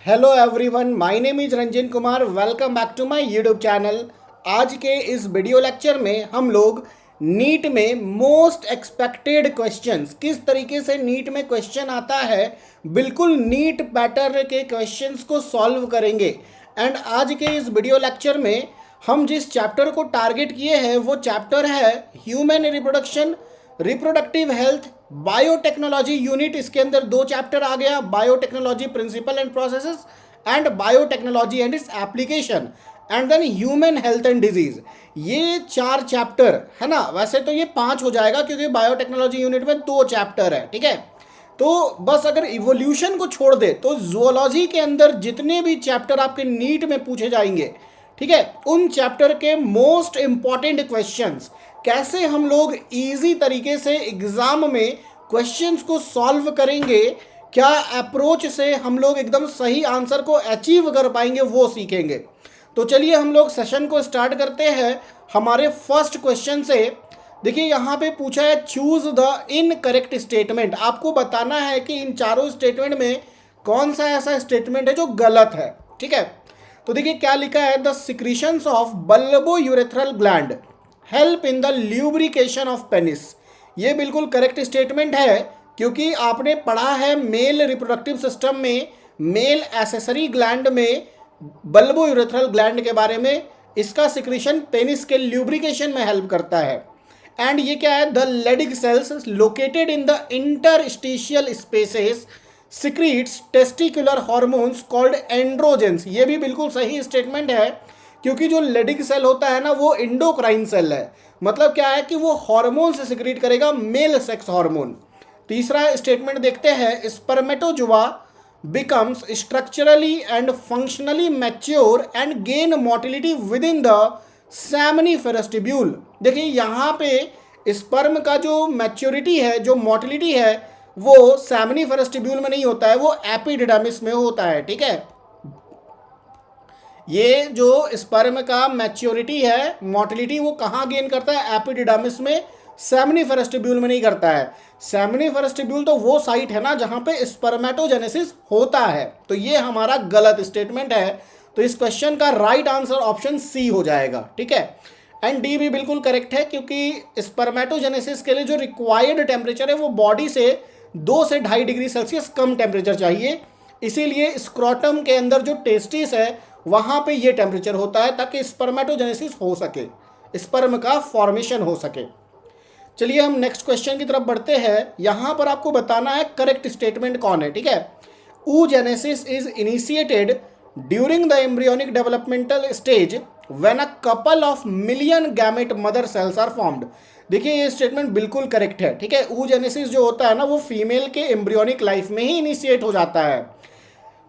Hello everyone, my name is Ranjan Kumar. Welcome back to my YouTube channel. आज के इस video lecture में हम लोग नीट में मोस्ट एक्सपेक्टेड क्वेश्चंस, किस तरीके से नीट में क्वेश्चन आता है, बिल्कुल नीट पैटर्न के क्वेश्चंस को सॉल्व करेंगे। एंड आज के इस वीडियो लेक्चर में हम जिस चैप्टर को टारगेट किए हैं वो चैप्टर है human reproduction, reproductive health, biotechnology unit. इसके अंदर दो चैप्टर आ गया, biotechnology principle and processes and biotechnology and its application, and then human health and disease. ये चार चैप्टर है ना। वैसे तो ये 5 हो जाएगा क्योंकि बायोटेक्नोलॉजी यूनिट में 2 चैप्टर है, ठीक है। तो बस अगर इवोल्यूशन को छोड़ दे तो जूलॉजी के अंदर जितने भी चैप्टर आपके नीट में पूछे जाएंगे, ठीक है, उन चैप्टर के मोस्ट इंपॉर्टेंट क्वेश्चंस कैसे हम लोग इजी तरीके से एग्जाम में क्वेश्चंस को सॉल्व करेंगे, क्या अप्रोच से हम लोग एकदम सही आंसर को अचीव कर पाएंगे, वो सीखेंगे। तो चलिए हम लोग सेशन को स्टार्ट करते हैं हमारे फर्स्ट क्वेश्चन से। देखिए यहाँ पे पूछा है चूज द इनकरेक्ट स्टेटमेंट। आपको बताना है कि इन चारों स्टेटमेंट में कौन सा ऐसा स्टेटमेंट है जो गलत है, ठीक है। तो देखिए क्या लिखा है, the secretions of bulbo urethral gland help in the lubrication of penis. ये बिल्कुल करेक्ट स्टेटमेंट है क्योंकि आपने पढ़ा है मेल रिप्रोडक्टिव सिस्टम में मेल एसेसरी ग्लैंड में बल्बो यूरेथ्रल ग्लैंड के बारे में। इसका सिक्रीशन पेनिस के ल्यूब्रिकेशन में हेल्प करता है। एंड ये क्या है, the Leydig cells located in the interstitial spaces secretes testicular hormones called androgens. ये भी बिल्कुल सही स्टेटमेंट है क्योंकि जो लेडिग सेल होता है ना वो इंडोक्राइन सेल है। मतलब क्या है कि वो हार्मोन से सिक्रीट करेगा, मेल सेक्स हार्मोन। तीसरा स्टेटमेंट देखते हैं, spermatozoa becomes structurally and functionally mature and gain motility with in the seminiferous tubule. देखिए यहाँ पे स्पर्म का जो मैच्योरिटी है, जो मोटिलिटी है, वो सेमनीफेरस ट्यूब्यूल में नहीं होता है, वो एपिडिडर्मिस में होता है, ठीक है। ये जो स्पर्म का मैच्योरिटी है, मोटिलिटी, वो कहाँ गेन करता है, एपिडिडर्मिस में, सेमनीफेरस ट्यूब्यूल में नहीं करता है। सेमनीफेरस ट्यूब्यूल तो वो साइट है ना जहाँ पे स्पर्मेटोजेनेसिस होता है। तो ये हमारा गलत स्टेटमेंट है। तो इस क्वेश्चन का राइट आंसर ऑप्शन सी हो जाएगा, ठीक है। एंड डी भी बिल्कुल करेक्ट है क्योंकि स्पर्मेटोजेनेसिस के लिए जो रिक्वायर्ड टेम्परेचर है वो बॉडी से 2 से 2.5 डिग्री सेल्सियस कम टेम्परेचर चाहिए। इसीलिए स्क्रोटम के अंदर जो टेस्टिस है वहाँ पे ये टेम्परेचर होता है ताकि स्पर्मेटोजेनेसिस हो सके, स्पर्म का फॉर्मेशन हो सके। चलिए हम नेक्स्ट क्वेश्चन की तरफ बढ़ते हैं। यहाँ पर आपको बताना है करेक्ट स्टेटमेंट कौन है, ठीक है। oogenesis is initiated during the embryonic developmental stage when a couple of million gamete mother cells are formed. देखिए ये स्टेटमेंट बिल्कुल करेक्ट है, ठीक है। oogenesis जो होता है ना वो फीमेल के एम्ब्रियोनिक लाइफ में ही इनिशिएट हो जाता है।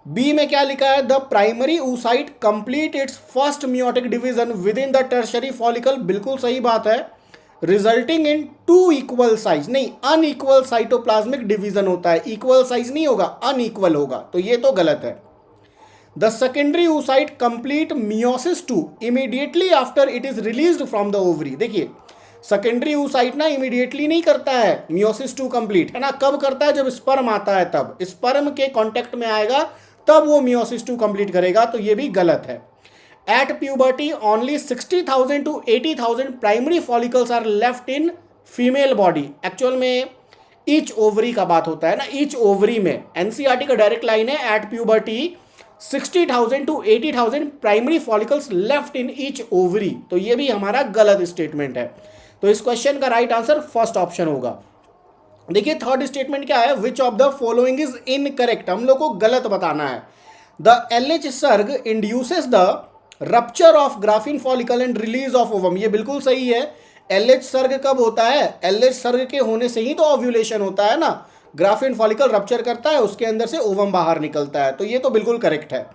बी में क्या लिखा है, the primary oocyte complete it's first meiotic division with in the tertiary follicle. बिल्कुल सही बात है। रिजल्टिंग इन 2 इक्वल साइज, नहीं, अनइक्वल साइटोप्लाज्मिक डिवीजन होता है, इक्वल साइज नहीं होगा, अनइक्वल होगा, तो ये तो गलत है। The secondary oocyte complete meiosis 2 immediately after it is released from the ovary. देखिए सेकेंडरी oocyte ना इमीडिएटली नहीं करता है मियोसिस 2 कंप्लीट, है ना। कब करता है, जब स्पर्म आता है, तब स्पर्म के कांटेक्ट में आएगा तब वो मियोसिस 2 कंप्लीट करेगा, तो ये भी गलत है। At puberty only 60,000 to 80,000 primary follicles are left in female body. Actual में ईच ओवरी का बात होता है ना, ईच ओवरी में एनसीईआरटी का डायरेक्ट लाइन है, at puberty 60,000 to 80,000 primary follicles left in each ovary. तो ये भी हमारा गलत स्टेटमेंट है। तो इस क्वेश्चन का राइट आंसर फर्स्ट ऑप्शन होगा। देखिए थर्ड स्टेटमेंट क्या है, विच of the following is incorrect. हम लोग को गलत बताना है। द एलएच सर्ग induces the rupture of graphene follicle and release of ovum. ये बिल्कुल सही है। एलएच सर्ग कब होता है, एलएच सर्ग के होने से ही तो ओव्यूलेशन होता है ना। ग्राफिन फॉलिकल रप्चर करता है, उसके अंदर से ओवम बाहर निकलता है, तो ये तो बिल्कुल करेक्ट है।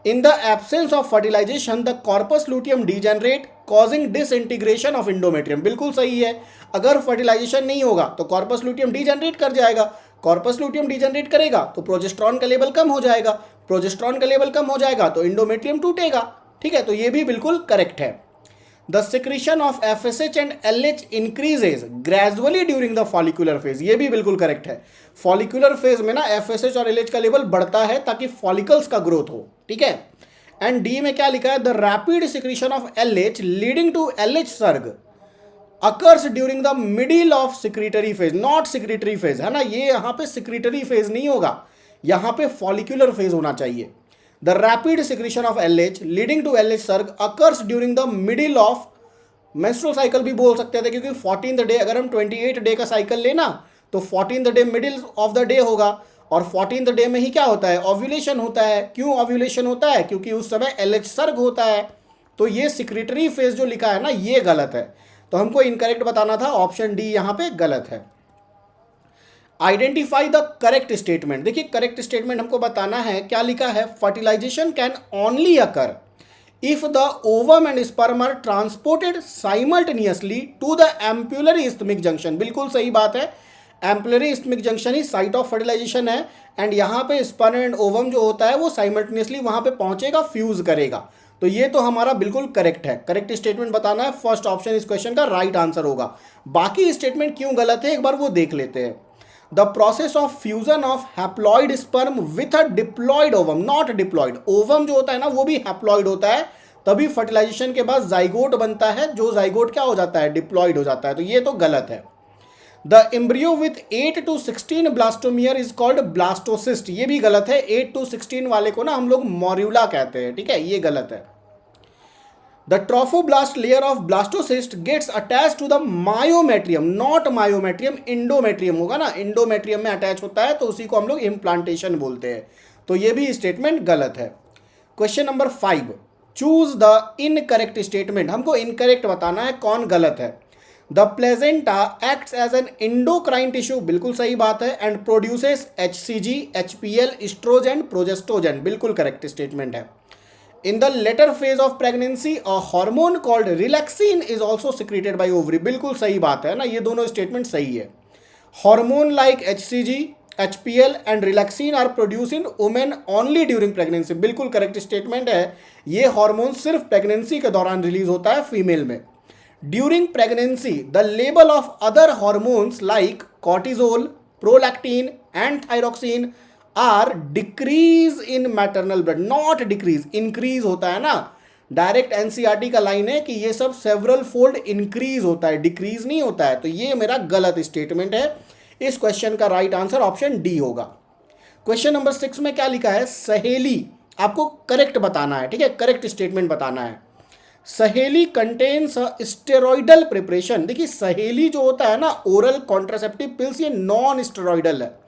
In the absence of fertilisation the corpus luteum degenerate causing disintegration of endometrium. बिल्कुल सही है। अगर फर्टिलाइजेशन नहीं होगा तो कॉर्पस लूटियम डीजेनरेट कर जाएगा, कॉर्पस लूटियम डीजेनरेट करेगा तो प्रोजेस्टेरॉन का लेवल कम हो जाएगा, प्रोजेस्टेरॉन का लेवल कम हो जाएगा तो इंडोमेट्रियम टूटेगा, ठीक है। तो ये भी बिल्कुल करेक्ट है। The secretion of FSH and LH increases gradually during the follicular phase, ये भी बिल्कुल करेक्ट है। फॉलिकुलर फेज में ना FSH और LH का लेवल बढ़ता है ताकि फॉलिकल्स का ग्रोथ हो, ठीक है। एंड डी में क्या लिखा है, the rapid secretion of LH leading to LH surge occurs during the middle of secretory phase, not secretory phase, है ना, ये यहाँ पे सिक्रीटरी फेज नहीं होगा, यहाँ पे फॉलिकुलर फेज होना चाहिए। The rapid secretion of LH leading to LH surge occurs during the middle of, menstrual cycle भी बोल सकते थे क्योंकि 14th डे, अगर हम 28 डे का साइकिल लेना तो 14th day middle of the day होगा, और 14th डे में ही क्या होता है, ओव्यूलेशन होता है। क्यों ओव्यूलेशन होता है, क्योंकि उस समय LH सर्ग होता है। तो ये सिक्रीटरी फेज जो लिखा है ना, ये गलत है, तो हमको इनकरेक्ट बताना था, ऑप्शन डी यहाँ पे गलत है। आइडेंटिफाई द करेक्ट स्टेटमेंट, देखिए करेक्ट स्टेटमेंट हमको बताना है, क्या लिखा है, fertilisation can only occur if the ovum and sperm are transported simultaneously to the ampullary isthmic junction, बिल्कुल सही बात है, एम्पुलरी इस्थमिक जंक्शन ही साइट ऑफ फर्टिलाइजेशन है, एंड यहाँ पे स्पर्म एंड ओवम जो होता है वो साइमल्टेनियसली वहाँ पे पहुँचेगा, फ्यूज करेगा। तो ये तो हमारा बिल्कुल करेक्ट है, करेक्ट स्टेटमेंट बताना है, फर्स्ट ऑप्शन इस क्वेश्चन का राइट आंसर होगा। बाकी स्टेटमेंट क्यों गलत है एक बार वो देख लेते हैं। The process of fusion of haploid sperm with a diploid ovum, not diploid, ovum जो होता है ना वो भी हैप्लॉइड होता है, तभी फर्टिलाइजेशन के बाद जाइगोट बनता है, जो जाइगोट क्या हो जाता है, डिप्लॉइड हो जाता है, तो ये तो गलत है। The embryo with 8 to 16 blastomere is called blastocyst, ये भी गलत है, 8 to 16 वाले को ना हम लोग मॉर्यूला कहते हैं, ठीक है, ये गलत है। The trophoblast layer of blastocyst gets attached to the myometrium, not myometrium, endometrium होगा ना, endometrium में अटैच होता है, तो उसी को हम लोग इम्प्लांटेशन बोलते हैं, तो ये भी स्टेटमेंट गलत है। Question number 5, choose the incorrect statement, हमको इनकरेक्ट बताना है कौन गलत है। The placenta acts as an endocrine tissue, बिल्कुल सही बात है, and produces HCG, HPL, oestrogen, progestogen, बिल्कुल करेक्ट स्टेटमेंट है। In the later phase of pregnancy, a hormone called relaxin is also secreted by ovary, बिल्कुल सही बात है ना, ये दोनों स्टेटमेंट सही है। Hormone like HCG, HPL and relaxin are produced in women only during pregnancy, बिल्कुल करेक्ट स्टेटमेंट है, ये हार्मोन सिर्फ प्रेगनेंसी के दौरान रिलीज होता है फीमेल में। During pregnancy, the level of other hormones like cortisol, prolactin and thyroxine are decrease in maternal blood, not decrease, increase होता है ना, डायरेक्ट एनसीईआरटी का लाइन है कि ये सब सेवरल फोल्ड इंक्रीज होता है, डिक्रीज नहीं होता है, तो ये मेरा गलत स्टेटमेंट है। इस क्वेश्चन का राइट आंसर ऑप्शन डी होगा। क्वेश्चन नंबर 6 में क्या लिखा है, सहेली, आपको करेक्ट बताना है, ठीक है, करेक्ट स्टेटमेंट बताना है। सहेली कंटेन्स स्टेरॉइडल प्रिपरेशन, देखिए सहेली जो होता है ना, ओरल कॉन्ट्रासेप्टिव पिल्स, ये नॉन स्टेरॉइडल है,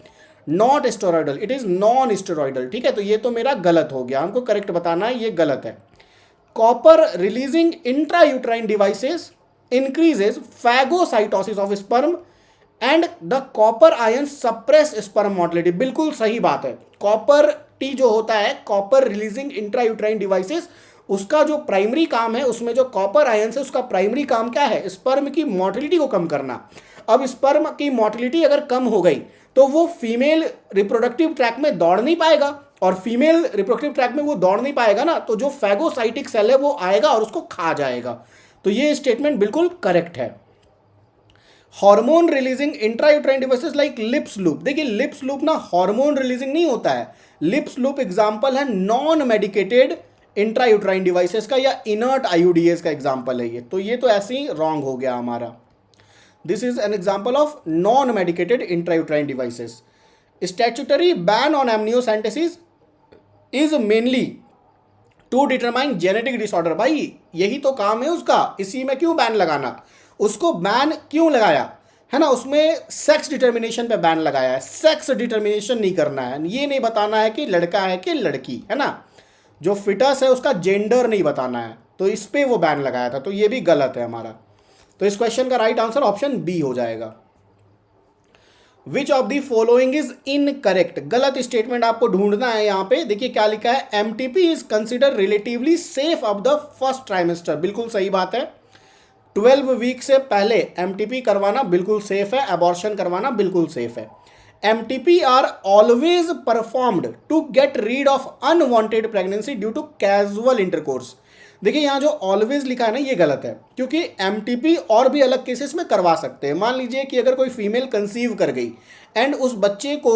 not steroidal, it is non steroidal, ठीक है, तो ये तो मेरा गलत हो गया, हमको करेक्ट बताना है, ये गलत है। Copper releasing intrauterine devices increases phagocytosis of sperm and the copper ion suppress sperm motility, बिल्कुल सही बात है। कॉपर टी जो होता है, कॉपर रिलीजिंग इंट्रायूट्राइन डिवाइसेस, उसका जो प्राइमरी काम है, उसमें जो कॉपर आयन है उसका प्राइमरी काम क्या है, स्पर्म की मोटिलिटी को कम करना। अब स्पर्म की मोटिलिटी अगर कम हो गई तो वो फीमेल रिप्रोडक्टिव ट्रैक में दौड़ नहीं पाएगा, और फीमेल रिप्रोडक्टिव ट्रैक में वो दौड़ नहीं पाएगा ना, तो जो फैगोसाइटिक सेल है वो आएगा और उसको खा जाएगा, तो ये स्टेटमेंट बिल्कुल करेक्ट है। Hormone releasing intrauterine devices like lips loop, देखिए लिप्स लूप ना हार्मोन रिलीजिंग नहीं होता है, लिप्स लूप एग्जाम्पल है नॉन मेडिकेटेड इंट्रायूट्राइन डिवाइसेस का, या इनर्ट IUDs का एग्जाम्पल है ये, तो ये तो ऐसे ही रॉन्ग हो गया हमारा। This is an example of non-medicated intrauterine devices. Statutory ban on amniocentesis is mainly to determine genetic disorder, भाई यही तो काम है उसका, इसी में क्यों बैन लगाना, उसको बैन क्यों लगाया है ना, उसमें सेक्स डिटर्मिनेशन पे बैन लगाया है, सेक्स डिटर्मिनेशन नहीं करना है, ये नहीं बताना है कि लड़का है कि लड़की है ना, जो फिटस है उसका जेंडर नहीं बताना है, तो इस पे वो बैन लगाया था, तो ये भी गलत है हमारा। तो इस क्वेश्चन का राइट आंसर ऑप्शन बी हो जाएगा। विच of the following is incorrect, गलत स्टेटमेंट आपको ढूंढना है यहाँ पे, देखिए क्या लिखा है, MTP is consider relatively safe of the first trimester, बिल्कुल सही बात है, 12 वीक से पहले MTP करवाना बिल्कुल सेफ है, अबॉर्शन करवाना बिल्कुल सेफ है। MTP are always performed to get rid of unwanted pregnancy due to casual intercourse, देखिए यहाँ जो ऑलवेज लिखा है ना ये गलत है, क्योंकि एमटीपी और भी अलग केसेस में करवा सकते हैं। मान लीजिए कि अगर कोई फीमेल कंसीव कर गई एंड उस बच्चे को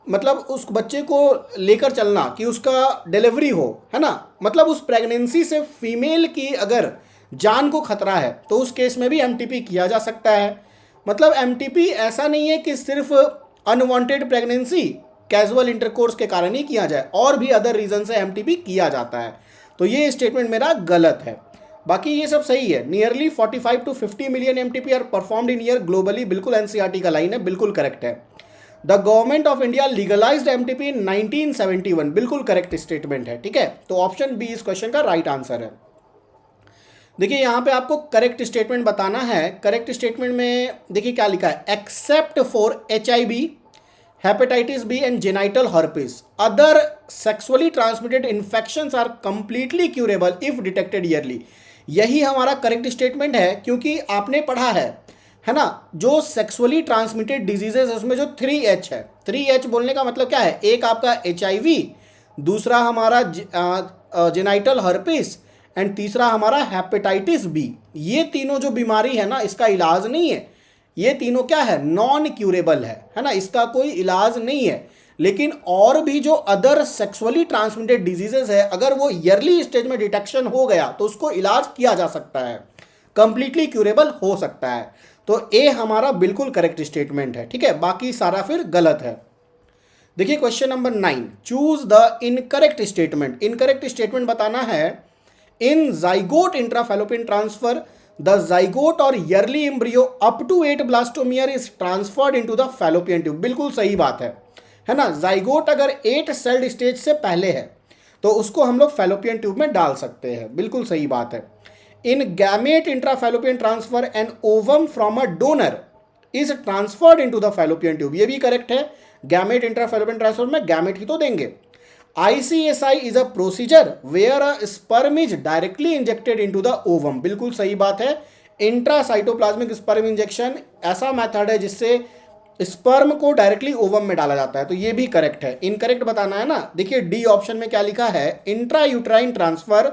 मतलब उस बच्चे को लेकर चलना कि उसका डिलीवरी हो, है ना, मतलब उस प्रेगनेंसी से फीमेल की अगर जान को खतरा है तो उस केस में भी एमटीपी किया जा सकता है। मतलब एमटीपी ऐसा नहीं है कि सिर्फ अनवांटेड प्रेगनेंसी कैजुअल इंटरकोर्स के कारण ही किया जाए, और भी अदर रीजन से एमटीपी किया जाता है। तो ये स्टेटमेंट मेरा गलत है। बाकी ये सब सही है। Nearly 45 to 50 million MTP are performed in year globally, बिल्कुल एनसीईआरटी का लाइन है, बिल्कुल करेक्ट है। The government of India legalised MTP in 1971, बिल्कुल करेक्ट स्टेटमेंट है। ठीक है, तो ऑप्शन बी इस क्वेश्चन का राइट आंसर है। देखिए यहाँ पे आपको करेक्ट स्टेटमेंट बताना है। करेक्ट स्टेटमेंट में देखिए क्या लिखा है, except for HIV, hepatitis B and genital herpes, other sexually transmitted infections are completely curable if detected early. यही हमारा करेक्ट स्टेटमेंट है, क्योंकि आपने पढ़ा है ना, जो सेक्सुअली ट्रांसमिटेड डिजीजेस उसमें जो 3H है, 3H बोलने का मतलब क्या है, एक आपका HIV, दूसरा हमारा जेनाइटल हर्पिस एंड तीसरा हमारा हेपेटाइटिस बी। ये तीनों जो बीमारी है ना, इसका इलाज नहीं है। ये तीनों क्या है, नॉन क्यूरेबल है ना, इसका कोई इलाज नहीं है। लेकिन और भी जो अदर सेक्सुअली ट्रांसमिटेड डिजीजेस है, अगर वो ईयरली स्टेज में डिटेक्शन हो गया तो उसको इलाज किया जा सकता है, कंप्लीटली क्यूरेबल हो सकता है। तो ए हमारा बिल्कुल करेक्ट स्टेटमेंट है। ठीक है, बाकी सारा फिर गलत है। देखिए question number 9, choose the incorrect statement. Incorrect statement बताना है, in zygote intrafallopian transfer the zygote और early embryo up to 8 blastomere is transferred into the fallopian tube. बिल्कुल सही बात है ना। जाइगोट अगर 8 सेल्ड स्टेज से पहले है तो उसको हम लोग फैलोपियन ट्यूब में डाल सकते हैं, बिल्कुल सही बात है। In gamete intrafallopian transfer an ovum from a donor is transferred into the fallopian tube, ये भी करेक्ट है। गैमेट इंट्राफैलोपियन ट्रांसफर में गैमेट ही तो देंगे। ICSI is a procedure where a sperm is directly injected into the ovum, बिल्कुल सही बात है। इंट्रासाइटोप्लाज्मिक स्पर्म इंजेक्शन ऐसा मेथड है जिससे स्पर्म को डायरेक्टली ओवम में डाला जाता है, तो ये भी करेक्ट है। इनकरेक्ट बताना है ना। देखिए डी ऑप्शन में क्या लिखा है, intra uterine transfer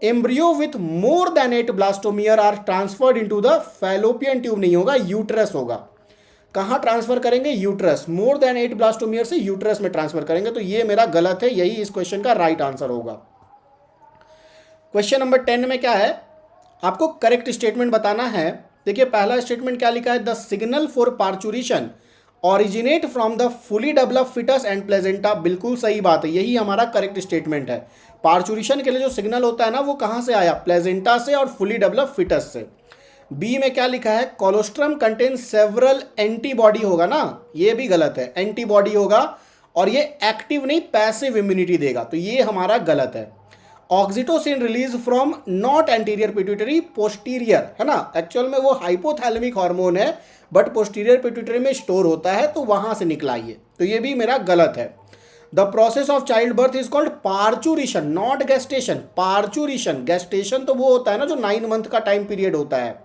embryo with more than 8 blastomere are transferred into the fallopian tube नहीं होगा, यूट्रस होगा। कहाँ ट्रांसफर करेंगे, यूट्रस। मोर देन 8 ब्लास्टोमियर से यूट्रस में ट्रांसफर करेंगे, तो ये मेरा गलत है, यही इस क्वेश्चन का राइट आंसर होगा। क्वेश्चन नंबर 10 में क्या है, आपको करेक्ट स्टेटमेंट बताना है। देखिए पहला स्टेटमेंट क्या लिखा है, the signal for parturition originate from the fully developed foetus and placenta, बिल्कुल सही बात है, यही हमारा करेक्ट स्टेटमेंट है। पार्चुरेशन के लिए जो सिग्नल होता है ना, वो कहाँ से आया, प्लेजेंटा से और फुली डेवलप्ड फिटस से। बी में क्या लिखा है, कोलोस्ट्रम कंटेन सेवरल एंटीबॉडी होगा ना, ये भी गलत है, एंटीबॉडी होगा और ये एक्टिव नहीं पैसिव इम्यूनिटी देगा, तो ये हमारा गलत है। Oxytocin release from not anterior pituitary, posterior है ना, एक्चुअल में वो हाइपोथैलेमिक हार्मोन है बट पोस्टीरियर पिट्यूटरी में स्टोर होता है, तो वहां से निकला ये, तो ये भी मेरा गलत है। The process of child birth is called parturition not gestation. Parturition, gestation तो वो होता है ना जो 9 मंथ का टाइम पीरियड होता है,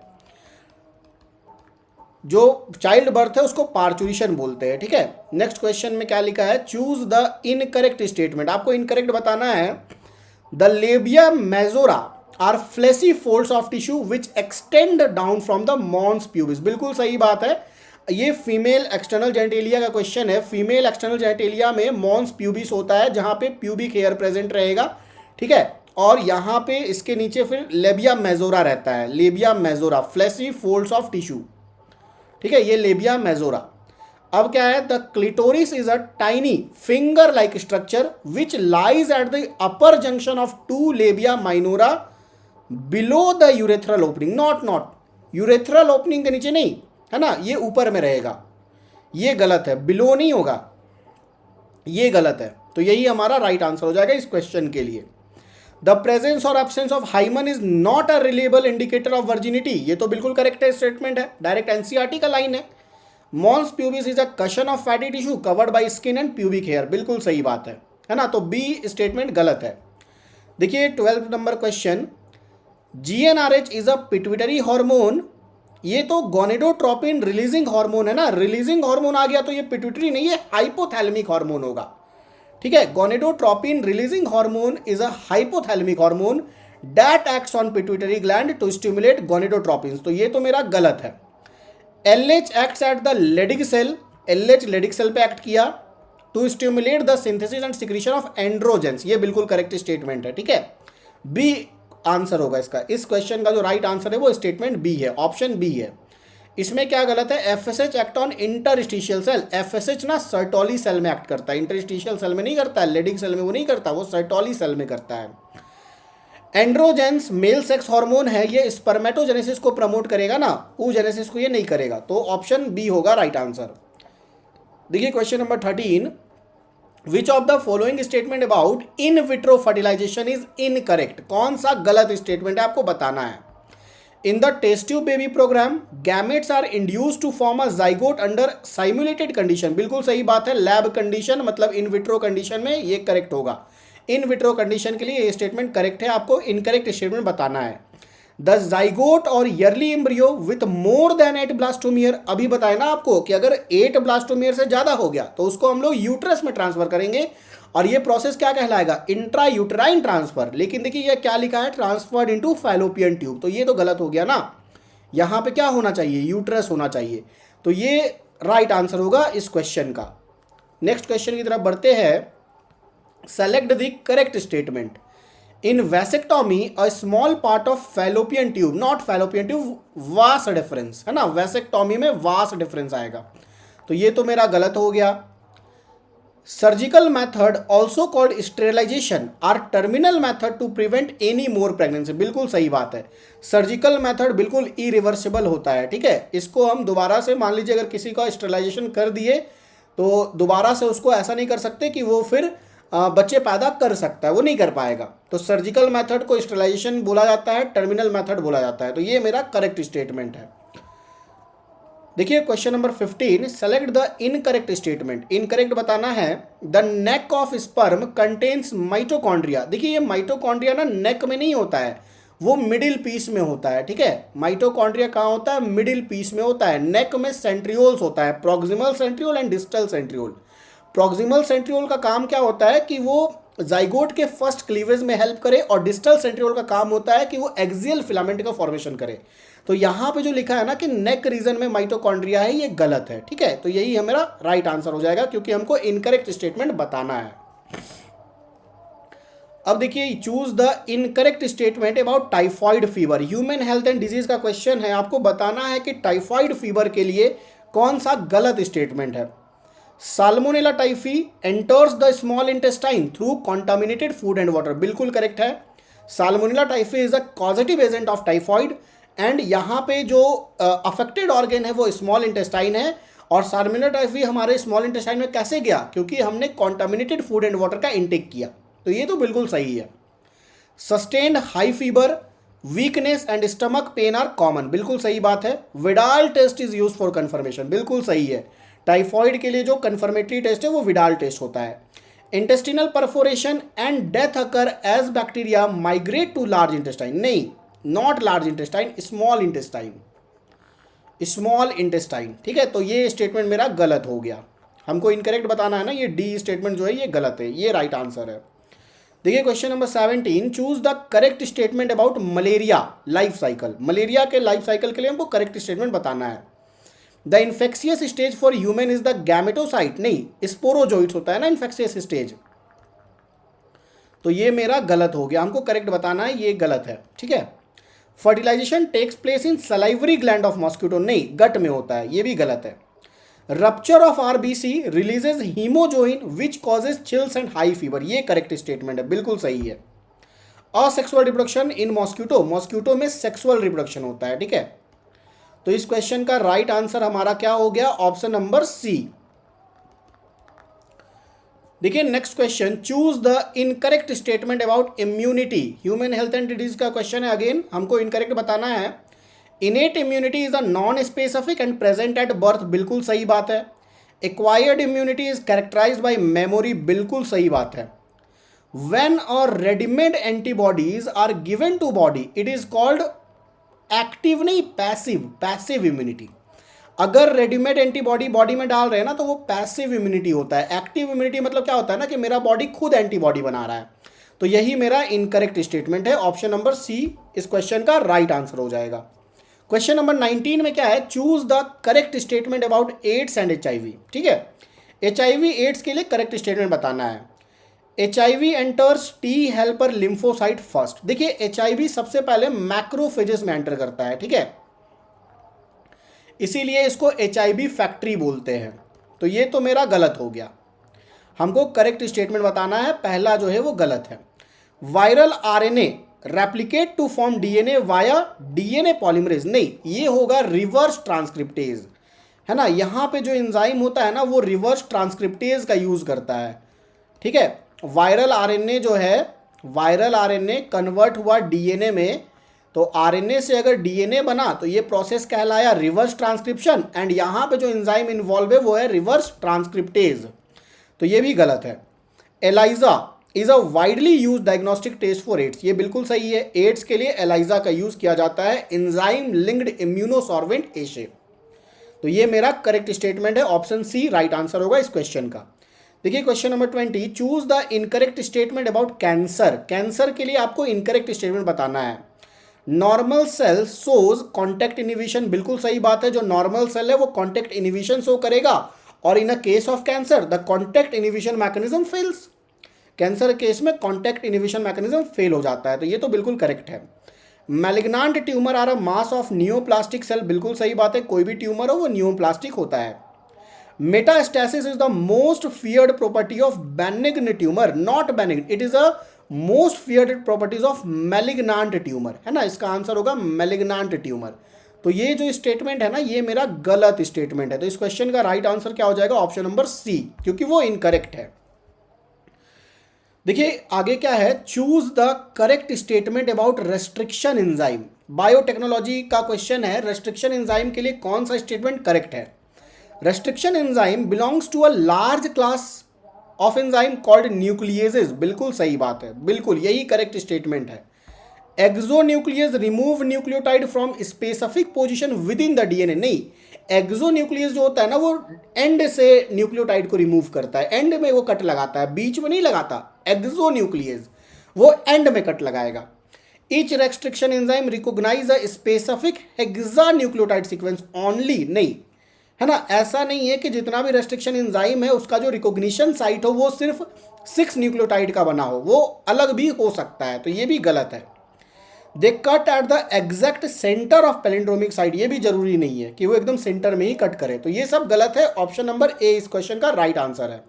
जो चाइल्ड बर्थ है उसको पार्चुरेशन बोलते हैं। ठीक है, नेक्स्ट क्वेश्चन में क्या लिखा है, चूज द इनकरेक्ट स्टेटमेंट। आपको इनकरेक्ट बताना है, the labia majora are fleshy folds of tissue which extend down from the mons pubis, बिल्कुल सही बात है। ये फीमेल एक्सटर्नल जेनिटेलिया का क्वेश्चन है। फीमेल एक्सटर्नल जेनिटेलिया में मॉन्स प्यूबिस होता है जहां पे प्यूबिक हेयर प्रेजेंट रहेगा। ठीक है, और यहाँ पे इसके नीचे फिर लेबिया मेजोरा रहता है, labia majora, fleshy folds of tissue. ठीक है, ये लेबिया मेजोरा। अब क्या है, the clitoris is a tiny finger like structure which lies at the upper junction of 2 labia minora below the urethral opening. Not urethral opening के नीचे नहीं है ना, ये ऊपर में रहेगा, ये गलत है, बिलो नहीं होगा, ये गलत है। तो यही हमारा राइट आंसर हो जाएगा इस क्वेश्चन के लिए। द प्रेजेंस और absence of hymen is not a reliable indicator of virginity, ये तो बिल्कुल करेक्ट है स्टेटमेंट है, डायरेक्ट एनसीईआरटी का लाइन है। Mons pubis is a cushion of fatty tissue covered by skin and pubic hair, बिल्कुल सही बात है ना, तो बी स्टेटमेंट गलत है। देखिए 12 number question, GnRH is a pituitary hormone, ये तो गोनेडोट्रोपिन रिलीजिंग हार्मोन है ना, रिलीजिंग हार्मोन आ गया तो ये पिट्यूटरी नहीं है, हाइपोथैलेमिक हार्मोन होगा। ठीक है, gonadotropin releasing hormone is a hypothalamic hormone that acts on pituitary gland to stimulate gonadotropin, तो ये तो मेरा गलत है। LH acts at the Leydig cell, LH Leydig cell पे एक्ट किया to stimulate the synthesis and secretion of androgens, ये बिल्कुल करेक्ट स्टेटमेंट है, ठीक है, बी आंसर होगा इसका। इस क्वेश्चन का जो राइट आंसर है वो स्टेटमेंट बी है, ऑप्शन बी है। इसमें क्या गलत है, FSH act on interstitial cell, FSH ना सर्टोली सेल में एक्ट करता है, इंटरस्टिशियल सेल में नहीं करता है, लेडिग सेल में वो नहीं करता, वो सर्टोली सेल में करता है। एंड्रोजेंस मेल सेक्स हार्मोन है, ये स्पर्मेटोजेनेसिस को प्रमोट करेगा ना, oogenesis को ये नहीं करेगा, तो ऑप्शन बी होगा राइट आंसर। देखिए question number 13, which of the following statement about in vitro fertilisation is incorrect, कौन सा गलत स्टेटमेंट है आपको बताना है। In the test tube baby programme gametes are induced to form a zygote under simulated condition, बिल्कुल सही बात है, लैब कंडीशन मतलब इन विट्रो कंडीशन में ये करेक्ट होगा। इन विट्रो कंडीशन के लिए ये स्टेटमेंट करेक्ट है, आपको इनकरेक्ट स्टेटमेंट बताना है। द जाइगोट और early embryo with more than 8 blastomere, अभी बताया ना आपको कि अगर 8 ब्लास्टोमियर से ज़्यादा हो गया तो उसको हम लोग यूट्रस में ट्रांसफर करेंगे, और ये प्रोसेस क्या कहलाएगा, इंट्रा यूट्राइन ट्रांसफर। लेकिन देखिए ये क्या लिखा है, ट्रांसफर्ड इनटू फैलोपियन ट्यूब, तो ये तो गलत हो गया ना, यहाँ पे क्या होना चाहिए, यूट्रस होना चाहिए, तो ये राइट आंसर होगा इस क्वेश्चन का। नेक्स्ट क्वेश्चन की तरफ बढ़ते हैं, select the correct statement. In vasectomy a small part of fallopian tube, not fallopian tube, vas deferens है ना, वैसेक्टोमी में वास डिफरेंस आएगा, तो ये तो मेरा गलत हो गया। Surgical method also called sterilisation or terminal method to prevent any more pregnancy, बिल्कुल सही बात है, सर्जिकल मैथड बिल्कुल इरिवर्सिबल होता है, ठीक है, इसको हम दोबारा से, मान लीजिए अगर किसी का स्टेरिलाइजेशन कर दिए तो दोबारा से उसको ऐसा नहीं कर सकते कि वो फिर बच्चे पैदा कर सकता है, वो नहीं कर पाएगा, तो सर्जिकल मेथड को स्टेरिलाइजेशन बोला जाता है, टर्मिनल मेथड बोला जाता है, तो ये मेरा करेक्ट स्टेटमेंट है। देखिए question number 15, select the incorrect statement. Incorrect बताना है, the neck of sperm contains mitochondria, देखिए ये माइटोकॉन्ड्रिया ना नेक में नहीं होता है, वो मिडिल पीस में होता है, ठीक है, माइटोकॉन्ड्रिया कहाँ होता है, मिडिल पीस में होता है, नेक में सेंट्रियोल्स होता है, proximal centriole and distal centriole. Proximal centriole का काम क्या होता है कि वो जाइगोट के फर्स्ट क्लीवेज में हेल्प करे, और डिस्टल सेंट्रियोल का काम होता है कि वो एक्सियल फिलामेंट का फॉर्मेशन करे। तो यहाँ पे जो लिखा है ना कि नेक रीजन में माइटोकॉन्ड्रिया है, ये गलत है, ठीक है, तो यही हमारा राइट आंसर हो जाएगा, क्योंकि हमको इनकरेक्ट स्टेटमेंट बताना है। अब देखिए, choose the incorrect statement about typhoid fever, human health and disease का क्वेश्चन है, आपको बताना है कि टाइफॉइड फीवर के लिए कौन सा गलत स्टेटमेंट है। Salmonella typhi enters the small intestine through contaminated food and water, बिल्कुल करेक्ट है, salmonella typhi is a causative agent of typhoid, and यहाँ पे जो अफेक्टेड ऑर्गन है वो स्मॉल इंटेस्टाइन है, और साल्मोनेला टाइफी हमारे स्मॉल इंटेस्टाइन में कैसे गया, क्योंकि हमने कॉन्टामिनेटेड फूड एंड वाटर का इंटेक किया, तो ये तो बिल्कुल सही है। Sustained high fever, weakness and stomach pain are common, बिल्कुल सही बात है। Widal test is use for confirmation, बिल्कुल सही है, टाइफॉइड के लिए जो कन्फर्मेटरी टेस्ट है वो विडाल टेस्ट होता है। Intestinal perforation and death occur as bacteria migrate to large intestine, नहीं, not large intestine, small intestine, small intestine, ठीक है, तो ये स्टेटमेंट मेरा गलत हो गया, हमको इनकरेक्ट बताना है ना, ये डी स्टेटमेंट जो है ये गलत है, ये राइट आंसर है। देखिए question number 17, choose the correct statement about malaria life cycle, malaria के लाइफ साइकिल के लिए हमको करेक्ट स्टेटमेंट बताना है। The infectious stage for human is the gametocyte, नहीं, स्पोरोजोइट्स होता है ना इन्फेक्शियस स्टेज, तो ये मेरा गलत हो गया, हमको करेक्ट बताना है, ये गलत है, ठीक है। Fertilisation takes place in salivary gland of mosquito, नहीं, गट में होता है, ये भी गलत है। Rupture of RBC releases haemozoin which causes chills and high fever, ये करेक्ट स्टेटमेंट है, बिल्कुल सही है। Asexual reproduction in mosquito, mosquito में सेक्सुअल रिप्रोडक्शन होता है, ठीक है, तो इस क्वेश्चन का राइट आंसर हमारा क्या हो गया, ऑप्शन नंबर सी। देखिए next question, choose the incorrect statement about immunity, human health and disease का क्वेश्चन है, अगेन हमको इनकरेक्ट बताना है। Innate immunity is a non specific and present at birth, बिल्कुल सही बात है। Acquired immunity is characterised by memory, बिल्कुल सही बात है। व्हेन और readymade antibodies are given to body it is called active, नहीं पैसिव, पैसिव इम्यूनिटी। अगर रेडीमेड एंटीबॉडी बॉडी में डाल रहे हैं ना तो वो पैसिव इम्यूनिटी होता है। एक्टिव इम्यूनिटी मतलब क्या होता है ना कि मेरा बॉडी खुद एंटीबॉडी बना रहा है। तो यही मेरा इनकरेक्ट स्टेटमेंट है। ऑप्शन नंबर सी इस क्वेश्चन का राइट आंसर हो जाएगा। क्वेश्चन नंबर 19 में क्या है, choose the correct statement about AIDS and HIV। ठीक है, HIV एड्स के लिए करेक्ट स्टेटमेंट बताना है। HIV enters T helper lymphocyte first. देखिए HIV सबसे पहले मैक्रोफेजेस में एंटर करता है। ठीक है, इसीलिए इसको HIV फैक्ट्री बोलते हैं। तो ये तो मेरा गलत हो गया, हमको करेक्ट स्टेटमेंट बताना है। पहला जो है वो गलत है। Viral RNA replicate to form DNA via DNA polymerase, नहीं, ये होगा रिवर्स ट्रांसक्रिप्टेज, है ना। यहाँ पे जो एंजाइम होता है ना वो रिवर्स ट्रांसक्रिप्टेज का यूज करता है। ठीक है, वायरल RNA जो है, वायरल RNA कन्वर्ट हुआ DNA में, तो RNA से अगर DNA बना तो ये प्रोसेस कहलाया रिवर्स ट्रांसक्रिप्शन, एंड यहाँ पे जो एंजाइम इन्वॉल्व है वो है रिवर्स ट्रांसक्रिप्टेज। तो ये भी गलत है। ELISA is a widely use diagnostic test for AIDS, ये बिल्कुल सही है। एड्स के लिए एलाइजा का यूज किया जाता है, एंजाइम लिंक्ड इम्यूनोसॉर्वेंट एशे। तो ये मेरा करेक्ट स्टेटमेंट है। ऑप्शन सी राइट आंसर होगा इस क्वेश्चन का। देखिए question number 20, choose the incorrect statement about cancer. Cancer के लिए आपको इनकरेक्ट स्टेटमेंट बताना है। नॉर्मल सेल सोज कॉन्टैक्ट इनिबिशन, बिल्कुल सही बात है। जो नॉर्मल सेल है वो कॉन्टैक्ट इनिबिशन शो करेगा, और in a case of cancer the contact inhibition mechanism fails. Cancer case में कॉन्टैक्ट इनिबिशन मैकेनिज्म फेल हो जाता है। तो ये तो बिल्कुल करेक्ट है। Malignant tumour are a mass of neoplastic cell, बिल्कुल सही बात है। कोई भी ट्यूमर हो वो नियोप्लास्टिक होता है। Metastasis is the most feared property of benign tumour, not benign, it is a most feared properties of malignant tumour, है ना। इसका आंसर होगा मैलिग्नांट ट्यूमर। तो ये जो स्टेटमेंट है ना ये मेरा गलत स्टेटमेंट है। तो इस क्वेश्चन का राइट आंसर क्या हो जाएगा, ऑप्शन नंबर सी, क्योंकि वो इनकरेक्ट है। देखिए आगे क्या है, choose the correct statement about restriction enzyme. Biotechnology का क्वेश्चन है, रेस्ट्रिक्शन एंजाइम के लिए कौन सा स्टेटमेंट करेक्ट है। Restriction enzyme belongs to a large class of enzyme called nucleases, बिल्कुल सही बात है, बिल्कुल यही करेक्ट स्टेटमेंट है। Exonuclease remove nucleotide from specific position within the DNA, नहीं, एक्सोन्यूक्लियस जो होता है ना वो एंड से न्यूक्लियोटाइड को रिमूव करता है, एंड में वो कट लगाता है, बीच में नहीं लगाता। एक्सोन्यूक्लियस वो एंड में कट लगाएगा। Each restriction enzyme recognise a specific hexanucleotide sequence only, नहीं, है ना। ऐसा नहीं है कि जितना भी रेस्ट्रिक्शन एंजाइम है उसका जो रिकॉग्निशन साइट हो वो सिर्फ 6 न्यूक्लियोटाइड का बना हो, वो अलग भी हो सकता है। तो ये भी गलत है। They cut at the exact centre of palindromic site, ये भी जरूरी नहीं है कि वो एकदम सेंटर में ही कट करे। तो ये सब गलत है। ऑप्शन नंबर ए इस क्वेश्चन का राइट आंसर है।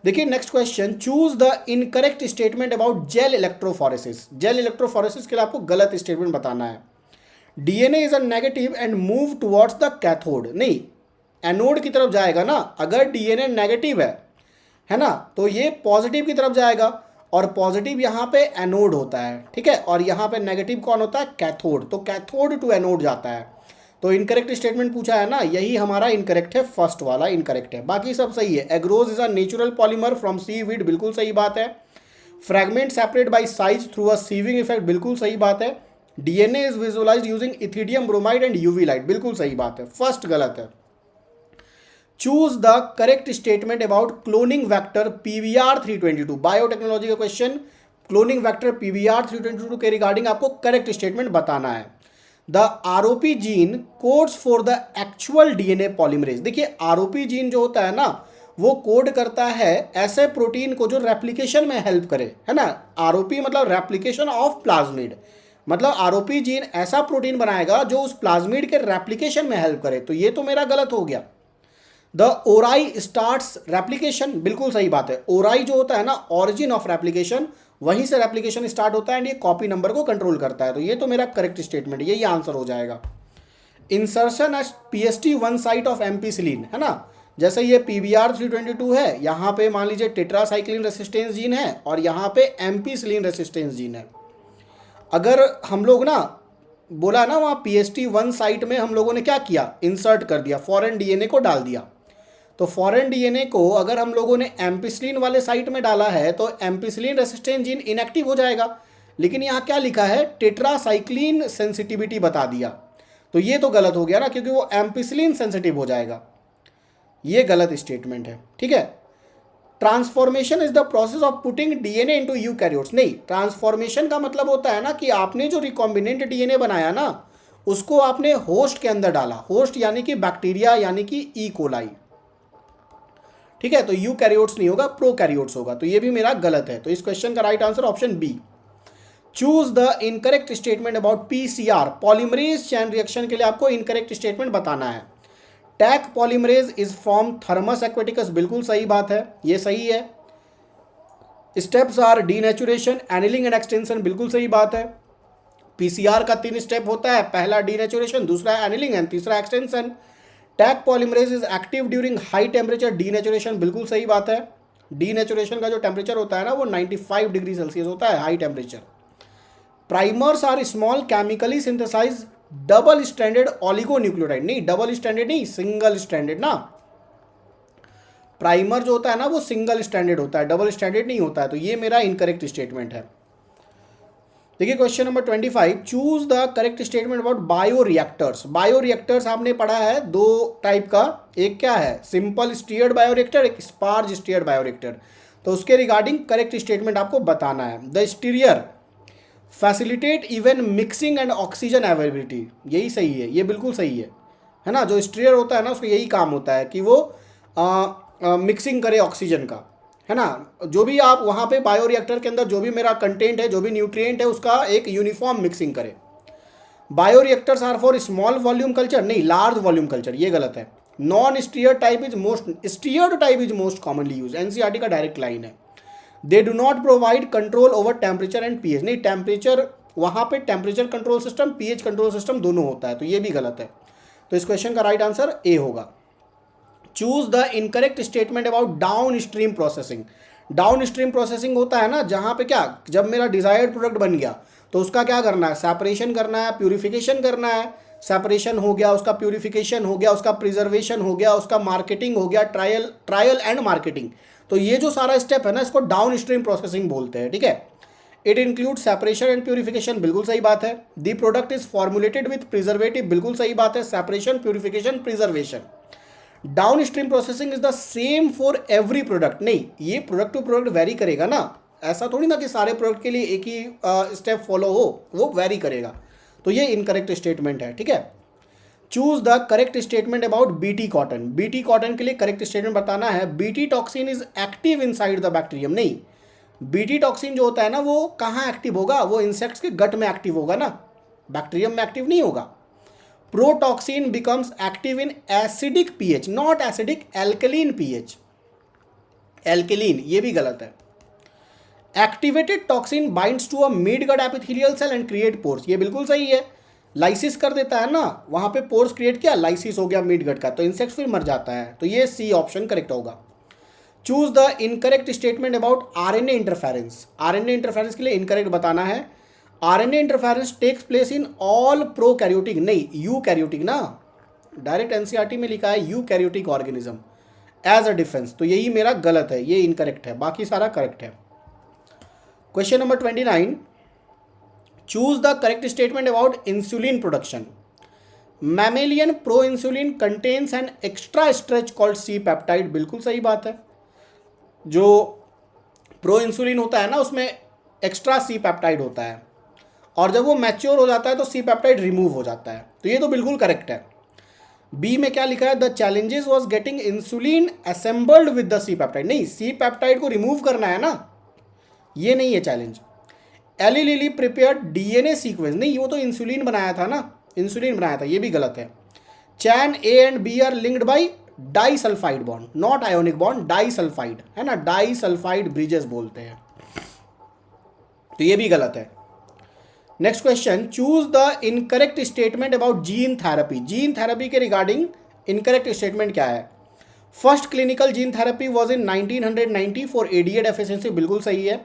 देखिए next question, choose the incorrect statement about gel electrophoresis. Gel electrophoresis के लिए आपको गलत स्टेटमेंट बताना है। DNA is a negative and move towards the cathode, नहीं, एनोड की तरफ जाएगा ना। अगर DNA नेगेटिव है ना, तो ये पॉजिटिव की तरफ जाएगा, और पॉजिटिव यहाँ पे एनोड होता है, ठीक है, और यहाँ पे नेगेटिव कौन होता है, कैथोड। तो कैथोड टू एनोड जाता है। तो इनकरेक्ट स्टेटमेंट पूछा है ना, यही हमारा इनकरेक्ट है, फर्स्ट वाला इनकरेक्ट है, बाकी सब सही है। Agarose is a natural polymer from seaweed, बिल्कुल सही बात है। Fragment separate by size through a sieving effect, बिल्कुल सही बात है। DNA is visualised using ethidium bromide and UV light, बिल्कुल सही बात है, फर्स्ट गलत है। Choose the correct statement about cloning vector PBR322, biotechnology का क्वेश्चन, क्लोनिंग वैक्टर PBR322 के रिगार्डिंग आपको करेक्ट स्टेटमेंट बताना है। The ROP gene codes for the actual DNA polymerase. देखिए ROP जीन जो होता है ना वो कोड करता है ऐसे प्रोटीन को जो रेप्लिकेशन में हेल्प करे, है ना। ROP मतलब रेप्लिकेशन ऑफ प्लाज्मिड, मतलब ROP जीन ऐसा प्रोटीन बनाएगा जो उस प्लाज्मिड के रेप्लिकेशन में हेल्प करे। तो ये तो मेरा गलत हो गया। द ओराई स्टार्ट्स रेप्लिकेशन, बिल्कुल सही बात है। ओराई जो होता है ना ऑरिजिन ऑफ रेप्लिकेशन, वहीं से रेप्लिकेशन स्टार्ट होता है एंड ये कॉपी नंबर को कंट्रोल करता है। तो ये तो मेरा करेक्ट स्टेटमेंट, यही आंसर हो जाएगा। Insertion at PST1 site of ampicillin, है ना, जैसे ये PBR322 है, यहाँ पे मान लीजिए टेट्रासाइक्लिन रेसिस्टेंस जीन है और यहाँ पे एम्पीसिलिन रेसिस्टेंस जीन है। अगर हम लोग ना बोला ना वहाँ PST1 साइट में हम लोगों ने क्या किया, इंसर्ट कर दिया, फॉरेन DNA को डाल दिया। तो फॉरेन DNA को अगर हम लोगों ने एम्पिसिलिन वाले साइट में डाला है तो एम्पिसिलिन रेसिस्टेंट जीन इनएक्टिव हो जाएगा। लेकिन यहाँ क्या लिखा है, टेट्रासाइक्लिन सेंसिटिविटी बता दिया। तो ये तो गलत हो गया ना, क्योंकि वो एम्पिसिलिन सेंसिटिव हो जाएगा, ये गलत स्टेटमेंट है, ठीक है। Transformation is the process of putting DNA into eukaryotes, नहीं, ट्रांसफॉर्मेशन का मतलब होता है ना कि आपने जो रिकॉम्बिनेंट डीएनए बनाया ना उसको आपने होस्ट के अंदर डाला, होस्ट यानी कि बैक्टीरिया यानी कि ई कोलाई, ठीक है। तो यूकैरियोट्स नहीं होगा, प्रोकैरियोट्स होगा, तो ये भी मेरा गलत है। तो इस क्वेश्चन का right answer option B. Choose the incorrect statement about PCR, polymerase chain reaction के लिए आपको इनकरेक्ट स्टेटमेंट बताना है। Taq polymerase is from Thermus aquaticus, बिल्कुल सही बात है, ये सही है। Steps are denaturation, annealing and extension, बिल्कुल सही बात है। पीसीआर का 3 स्टेप होता है, पहला डीनेचुरेशन, दूसरा एनिलिंग एंड तीसरा extension. Tech polymerase is active during high temperature denaturation, बिल्कुल सही बात है। डीनेचुरेशन का जो टेम्परेचर होता है ना वो 95 डिग्री सेल्सियस होता है, high temperature. Primers are small chemically synthesise double standard oligonucleotide, नहीं डबल स्टैंडर्ड नहीं, सिंगल स्टैंडर्ड ना। प्राइमर जो होता है ना वो सिंगल स्टैंडर्ड होता है, डबल स्टैंडर्ड नहीं होता है, तो ये मेरा इनकरेक्ट स्टेटमेंट है। देखिए question number 25, choose the correct statement about bio reactors. Bio reactors आपने पढ़ा है 2 टाइप का, एक क्या है सिंपल स्टीयर्ड बायो रिएक्टर, एक स्पार्ज स्टीयर्ड बायो रिएक्टर। तो उसके रिगार्डिंग करेक्ट स्टेटमेंट आपको बताना है। The stirrer facilitate even mixing and oxygen availability, यही सही है, ये बिल्कुल सही है ना। जो स्टीरियर होता है ना उसको यही काम होता है कि वो मिक्सिंग करे ऑक्सीजन का, है ना। जो भी आप वहाँ पे बायो रिएक्टर के अंदर जो भी मेरा कंटेंट है, जो भी न्यूट्रिएंट है, उसका एक यूनिफॉर्म मिक्सिंग करे। Bio reactors are for small volume culture, नहीं लार्ज वॉल्यूम कल्चर, ये गलत है। Non stirred type is most, stirred type is most commonly use, NCERT का डायरेक्ट लाइन है। They do not provide control over temperature and pH, नहीं temperature, वहाँ पे temperature control system, pH control system दोनों होता है, तो ये भी गलत है। तो इस क्वेश्चन का राइट आंसर ए होगा। Choose the incorrect statement about down stream processing. Down stream processing होता है ना जहाँ पे क्या, जब मेरा डिजायर्ड प्रोडक्ट बन गया तो उसका क्या करना है, सेपरेशन करना है, प्यूरिफिकेशन करना है। सेपरेशन हो गया, उसका प्यूरिफिकेशन हो गया, उसका प्रिजर्वेशन हो गया, उसका मार्केटिंग हो गया, ट्रायल एंड मार्केटिंग। तो ये जो सारा स्टेप है ना इसको डाउन स्ट्रीम प्रोसेसिंग बोलते हैं, ठीक है। It include separation and purification, बिल्कुल सही बात है। The product is formulated with preservative, बिल्कुल सही बात है। Separation, purification, preservation. Down stream processing is the same for every product, नहीं, ये प्रोडक्ट टू प्रोडक्ट वेरी करेगा ना, ऐसा थोड़ी ना कि सारे प्रोडक्ट के लिए एक ही स्टेप फॉलो हो, वो वेरी करेगा। तो ये इनकरेक्ट स्टेटमेंट है, ठीक है। Choose the correct statement about BT cotton. BT cotton के लिए करेक्ट स्टेटमेंट बताना है। BT toxin is active inside the bacterium, नहीं, बीटी टॉक्सिन जो होता है ना वो कहाँ एक्टिव होगा, वो इंसेक्ट्स के गट में एक्टिव होगा ना, बैक्टीरियम में एक्टिव नहीं होगा। Protoxin becomes active in acidic pH, not acidic, alkaline pH, alkaline, ये भी गलत है। Activated toxin binds to a mid gut epithelial cell and create pores, ये बिल्कुल सही है, लाइसिस कर देता है ना, वहां पे पोर्स क्रिएट किया, लाइसिस हो गया मिड गट का, तो इंसेक्ट फिर मर जाता है, तो ये सी ऑप्शन करेक्ट होगा। Choose the incorrect statement about RNA interference. RNA interference के लिए इनकरेक्ट बताना है। RNA interference takes place in all prokaryotic, नहीं यूकैरियोटिक ना, डायरेक्ट एनसीईआरटी में लिखा है eukaryotic organism as a defence, तो यही मेरा गलत है, ये इनकरेक्ट है, बाकी सारा करेक्ट है। Question number 29, choose the correct statement about insulin production. Mammalian pro insulin contains an extra stretch called C peptide, बिल्कुल सही बात है। जो प्रो इंसुलिन होता है ना उसमें एक्स्ट्रा सी पेप्टाइड होता है, और जब वो मैच्योर हो जाता है तो सी पेप्टाइड रिमूव हो जाता है, तो ये तो बिल्कुल करेक्ट है। बी में क्या लिखा है, the challenges was getting insulin assembled with the C peptide, नहीं, सी पेप्टाइड को रिमूव करना है ना, ये नहीं है challenge. Eli Lilly prepared DNA sequence, नहीं, वो तो इंसुलिन बनाया था ना, इंसुलिन बनाया था, ये भी गलत है। Chain A and B are linked by disulphide bond, not ionic bond, disulphide है ना, डाइसल्फाइड ब्रिजेस बोलते हैं, तो ये भी गलत है। Next question, choose the incorrect statement about gene therapy. Gene therapy के रिगार्डिंग इनकरेक्ट स्टेटमेंट क्या है। First clinical gene therapy was in 1990 for ADA deficiency, बिल्कुल सही है।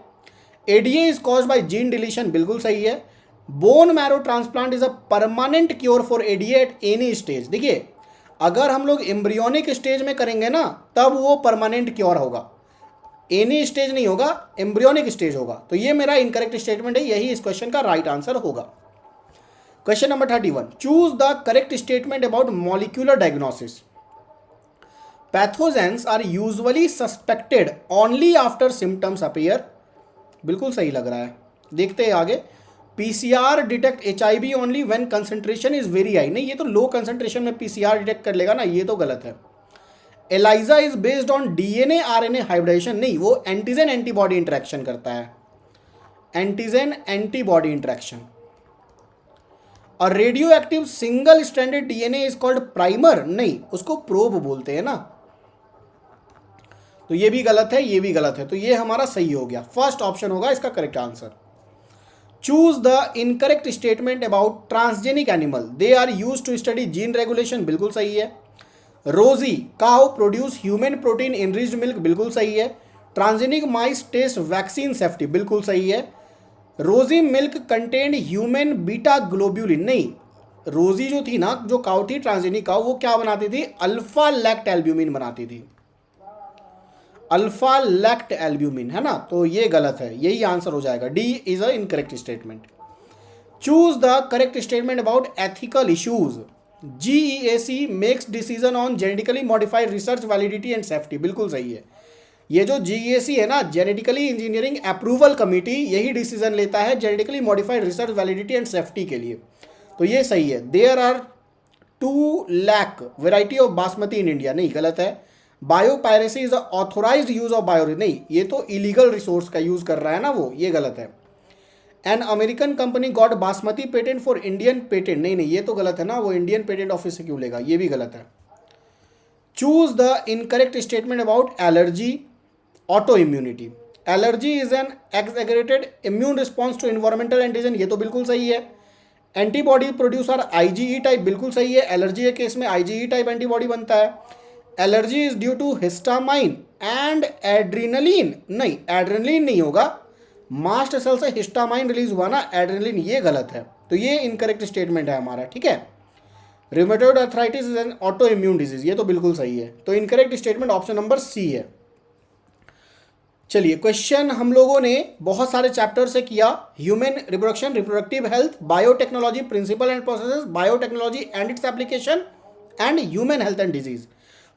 ADA is caused by gene deletion, बिल्कुल सही है। Bone marrow transplant is a permanent cure for ADA at any stage, देखिए अगर हम लोग एम्ब्रियोनिक स्टेज में करेंगे ना तब वो परमानेंट क्योर होगा, एनी स्टेज नहीं होगा, एम्ब्रियोनिक स्टेज होगा, तो ये मेरा इनकरेक्ट स्टेटमेंट है, यही इस क्वेश्चन का राइट आंसर होगा। Question number 31, choose the correct statement about molecular diagnosis. Pathogens are usually suspected only after symptoms appear. बिल्कुल सही लग रहा है, देखते हैं आगे। PCR detect HIV only when concentration is very high. नहीं, ये तो लो कंसंट्रेशन में पीसीआर डिटेक्ट कर लेगा ना, ये तो गलत है। ELISA is based on DNA RNA hybridisation. नहीं, वो एंटीजन एंटीबॉडी इंटरेक्शन करता है, एंटीजन एंटीबॉडी इंटरेक्शन। और radio active single stranded DNA is called primer. नहीं, उसको प्रोब बोलते हैं ना, तो ये भी गलत है, ये भी गलत है, तो ये हमारा सही हो गया। फर्स्ट ऑप्शन होगा इसका correct answer. Choose the incorrect statement about transgenic animal, they are use to study gene regulation. बिल्कुल सही है। Rosie cow produce human protein enriched milk. बिल्कुल सही है। Transgenic mice test vaccine safety. बिल्कुल सही है। Rosie milk contained human beta globulin. नहीं, रोजी जो थी ना, जो काउ थी ट्रांसजेनिक काउ, वो क्या बनाती थी? अल्फा लैक्ट एल्ब्यूमिन बनाती थी, अल्फा लैक्ट एल्ब्यूमिन, है ना, तो ये गलत है, यही आंसर हो जाएगा। D is a incorrect statement. Choose the correct statement about ethical issues. GEAC makes decision on genetically modified research validity and safety. बिल्कुल सही है। ये जो जीईएसी है ना, जेनेटिकली इंजीनियरिंग अप्रूवल कमिटी, यही डिसीजन लेता है genetically modified research validity and safety के लिए, तो ये सही है। There are 2 lakh variety of basmati in India. नहीं, गलत है। Biopiracy is authorized use of bio. नहीं, ये तो इलीगल रिसोर्स का यूज कर रहा है ना वो, ये गलत है। An American company got basmati patent for Indian patent. नहीं नहीं, ये तो गलत है ना, वो इंडियन पेटेंट ऑफिस से क्यों लेगा, ये भी गलत है। Choose the incorrect statement about allergy auto immunity. Allergy is an exaggerated immune response to environmental antigen. ये तो बिल्कुल सही है। Antibody produce are IgE type. बिल्कुल सही है। एलर्जी के केस में आईजीई टाइप एंटीबॉडी बनता है। Allergy is due to histamine and adrenaline. नहीं, एड्रेनलिन नहीं होगा, मास्ट सेल से हिस्टामाइन रिलीज हुआ ना, एड्रेनलिन, ये गलत है, तो ये इनकरेक्ट स्टेटमेंट है हमारा, ठीक है। Rheumatoid arthritis is an auto immune disease. ये तो बिल्कुल सही है, तो incorrect statement option number C है। चलिए, क्वेश्चन हम लोगों ने बहुत सारे चैप्टर से किया। Human reproduction, reproductive health, biotechnology principle and processes, biotechnology and its application, and human health and disease.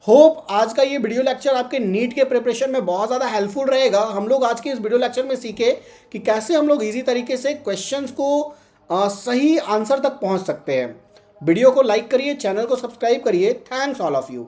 Hope आज का ये वीडियो लेक्चर आपके नीट के प्रिपरेशन में बहुत ज़्यादा हेल्पफुल रहेगा। हम लोग आज के इस वीडियो लेक्चर में सीखे कि कैसे हम लोग इजी तरीके से क्वेश्चंस को सही आंसर तक पहुंच सकते हैं। वीडियो को लाइक करिए, चैनल को सब्सक्राइब करिए। Thanks all of you.